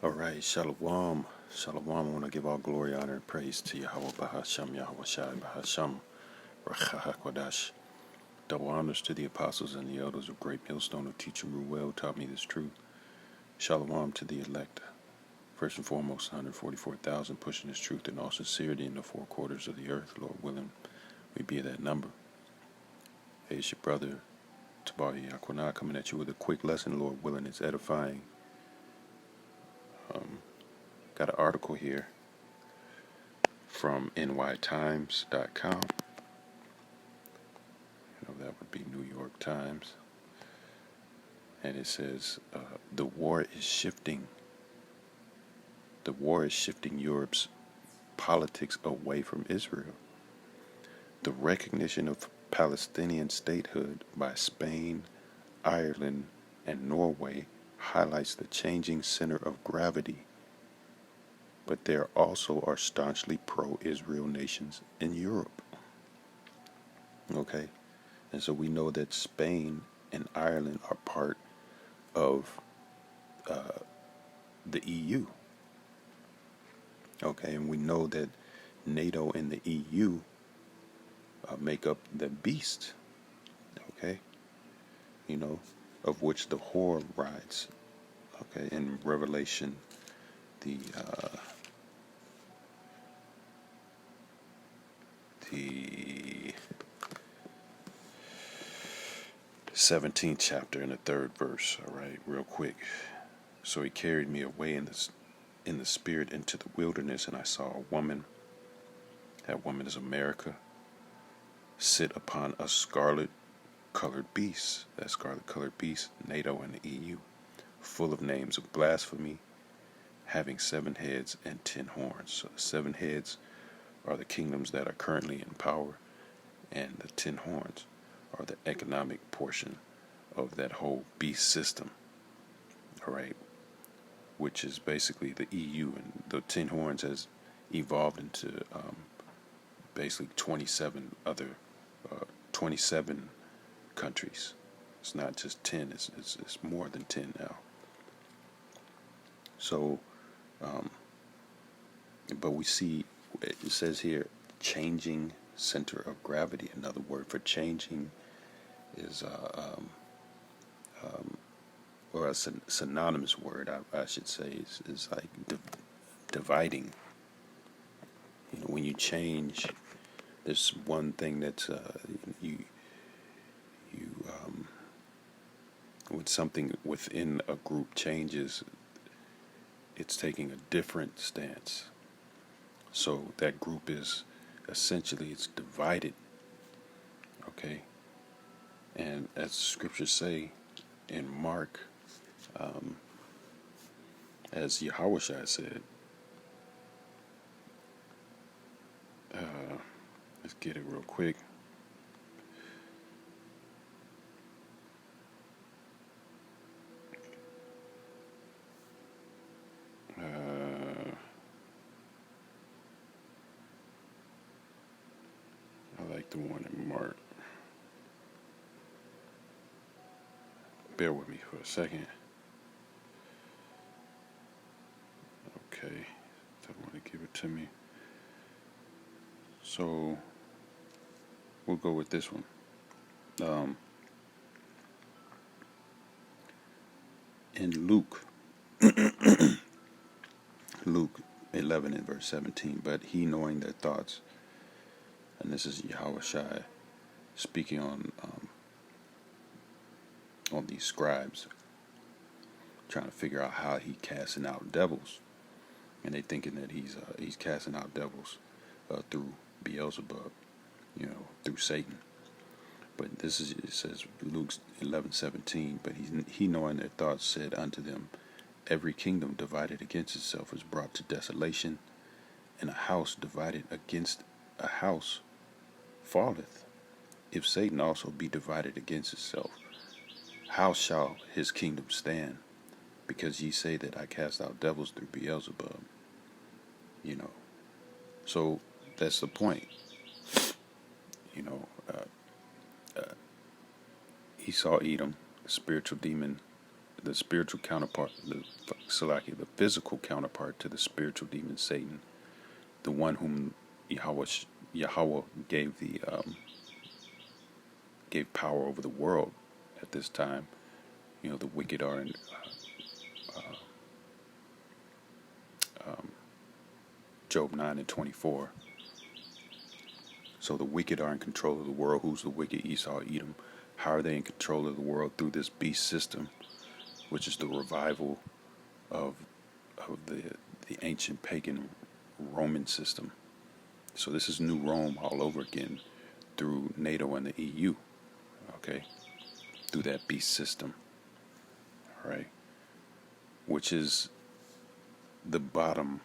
All right, Shalom. Shalom. I want to give all glory, honor, and praise to Yahweh Bahasham, Yahweh Shai Bahasham, Rachahakwadash. Double honors to the apostles and the elders of Great Millstone who teach and rule well, taught me this truth. Shalom to the elect. First and foremost, 144,000 pushing this truth in all sincerity in the four quarters of the earth. Lord willing, we be that number. Hey, it's your brother, Tabari Aquana, coming at you with a quick lesson. Lord willing, it's edifying. Got an article here from nytimes.com. That would be New York Times. And it says, the war is shifting. The war is shifting Europe's politics away from Israel. The recognition of Palestinian statehood by Spain, Ireland, and Norway highlights the changing center of gravity. But there also are staunchly pro-Israel nations in Europe. Okay? And so we know that Spain and Ireland are part of the EU. Okay, and we know that NATO and the EU make up the beast. Okay, of which the whore rides. Okay, in Revelation, the 17th chapter in the 3rd verse. All right, real quick. So he carried me away in the spirit into the wilderness, and I saw a woman. That woman is America. Sit upon a scarlet-colored beast. That scarlet-colored beast, NATO and the EU, full of names of blasphemy, having 7 heads and 10 horns. So the 7 heads are the kingdoms that are currently in power, and the 10 horns are the economic portion of that whole beast system. All right, which is basically the EU, and the 10 horns has evolved into basically 27 countries. It's not just 10; it's more than 10 now. So, but we see it says here, changing center of gravity. Another word for changing is or a synonymous word, I should say, is like dividing. When you change, there's one thing that when something within a group changes, it's taking a different stance. So that group is essentially, it's divided. Okay, and as scriptures say in Mark, as Yahushua said, let's get it real quick. I like the one in Mark. Bear with me for a second. Okay, they want to give it to me. So we'll go with this one. In Luke 11 and verse 17, but he, knowing their thoughts, and this is Yahushua speaking on these scribes, trying to figure out how he casting out devils, and they thinking that he's casting out devils through Beelzebub, through Satan. But it says Luke 11:17. But he knowing their thoughts said unto them, every kingdom divided against itself is brought to desolation, and a house divided against a house falleth. If Satan also be divided against itself, how shall his kingdom stand? Because ye say that I cast out devils through Beelzebub. So that's the point. Esau Edom, spiritual demon the spiritual counterpart, the physical counterpart to the spiritual demon Satan, the one whom Yahweh gave power over the world at this time. The wicked are in Job 9:24. So the wicked are in control of the world. Who's the wicked? Esau, Edom. How are they in control of the world? Through this beast system, which is the revival of the ancient pagan Roman system. So this is New Rome all over again through NATO and the EU. Okay, through that beast system. All right, which is the bottom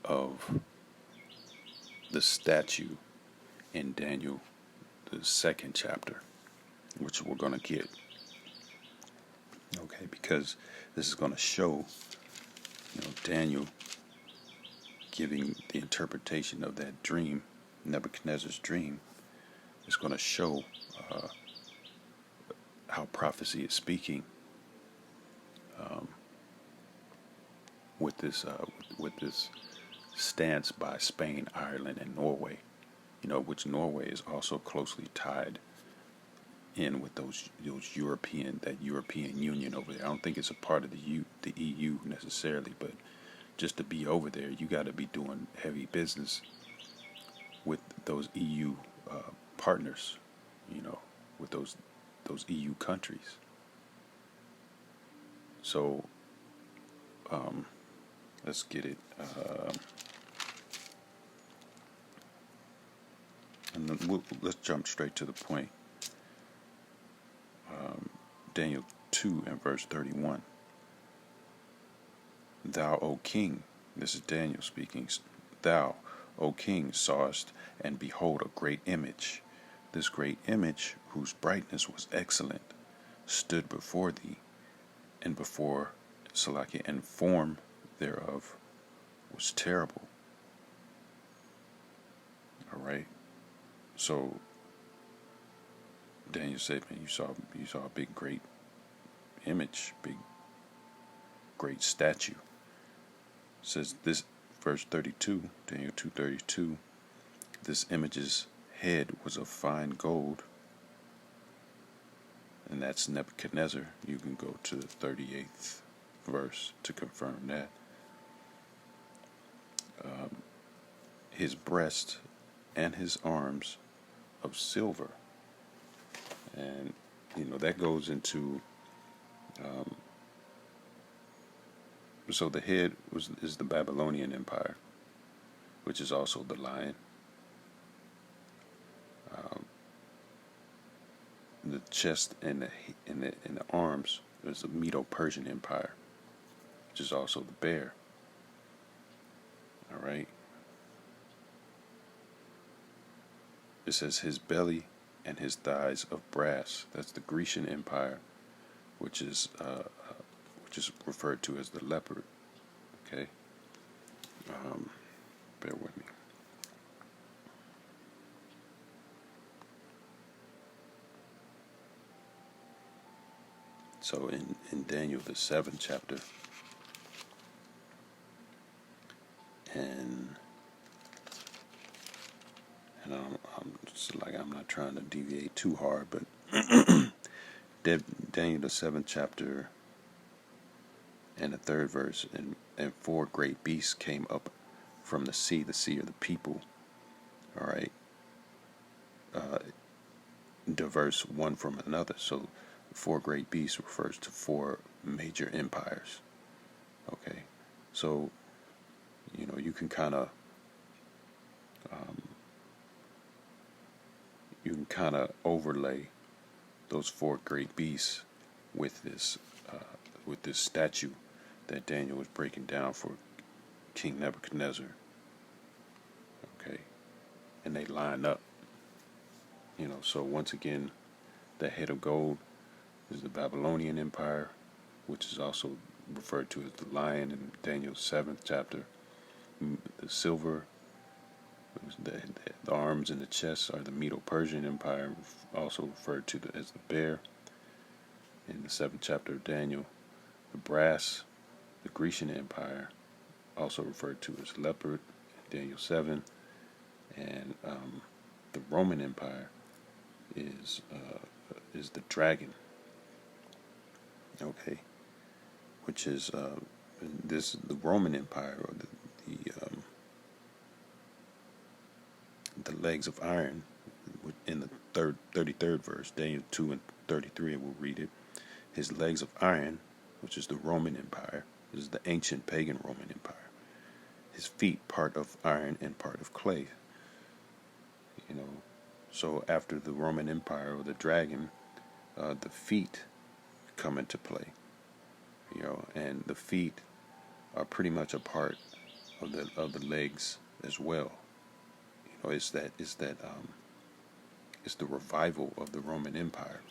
of the statue in Daniel, the 2nd chapter, which we're going to get. Okay, because this is going to show, Daniel giving the interpretation of that dream, Nebuchadnezzar's dream, is going to show how prophecy is speaking with this stance by Spain, Ireland, and Norway. Which Norway is also closely tied in with those European Union over there. I don't think it's a part of the EU necessarily, but just to be over there, you got to be doing heavy business with those EU partners, with those EU countries. So let's get it. And then let's jump straight to the point. Daniel 2 and verse 31. Thou, O king, this is Daniel speaking, thou, O king, sawest, and behold, a great image. This great image, whose brightness was excellent, stood before thee, and before Salakia, and form thereof was terrible. All right. So Daniel said, "Man, you saw a big, great image, big, great statue." It says this, verse 32, Daniel 2:32. This image's head was of fine gold, and that's Nebuchadnezzar. You can go to the 38th verse to confirm that. His breast and his arms of silver, and that goes into so the head is the Babylonian Empire, which is also the lion. The chest and the arms is the Medo-Persian Empire, which is also the bear. All right. It says his belly and his thighs of brass. That's the Grecian Empire, which is referred to as the leopard. Okay. Bear with me. So in Daniel the 7th chapter, and I'm not trying to deviate too hard, but Daniel the 7th chapter and the 3rd verse, and 4 great beasts came up from the sea of the people. All right, diverse one from another. So 4 great beasts refers to 4 major empires. Okay, so you can kind of overlay those 4 great beasts with this statue that Daniel was breaking down for King Nebuchadnezzar. Okay, and they line up. So once again, the head of gold is the Babylonian Empire, which is also referred to as the lion in Daniel's 7th chapter. The silver, the arms and the chest are the Medo-Persian Empire, also referred to as the bear in the 7th chapter of Daniel. The brass, the Grecian Empire, also referred to as leopard, Daniel 7, and the Roman Empire is the dragon. Okay, which is the Roman Empire, or the legs of iron. In the 33rd verse, Daniel 2 and 33, we'll read it. His legs of iron, which is the Roman Empire. This is the ancient pagan Roman Empire. His feet, part of iron and part of clay. So after the Roman Empire, or the dragon, the feet come into play. And the feet are pretty much a part of the legs as well. It's the revival of the Roman Empire.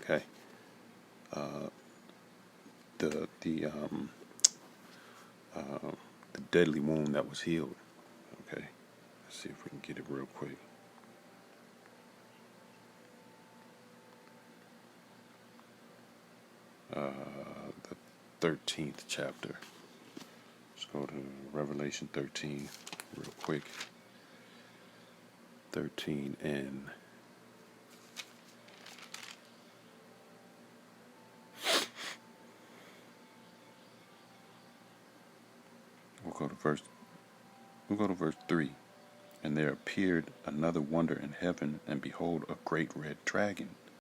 Okay. The deadly wound that was healed. Okay. Let's see if we can get it real quick. The 13th chapter. Let's go to Revelation 13 real quick. 13 and we'll go to verse 3. And there appeared another wonder in heaven, and behold, a great red dragon,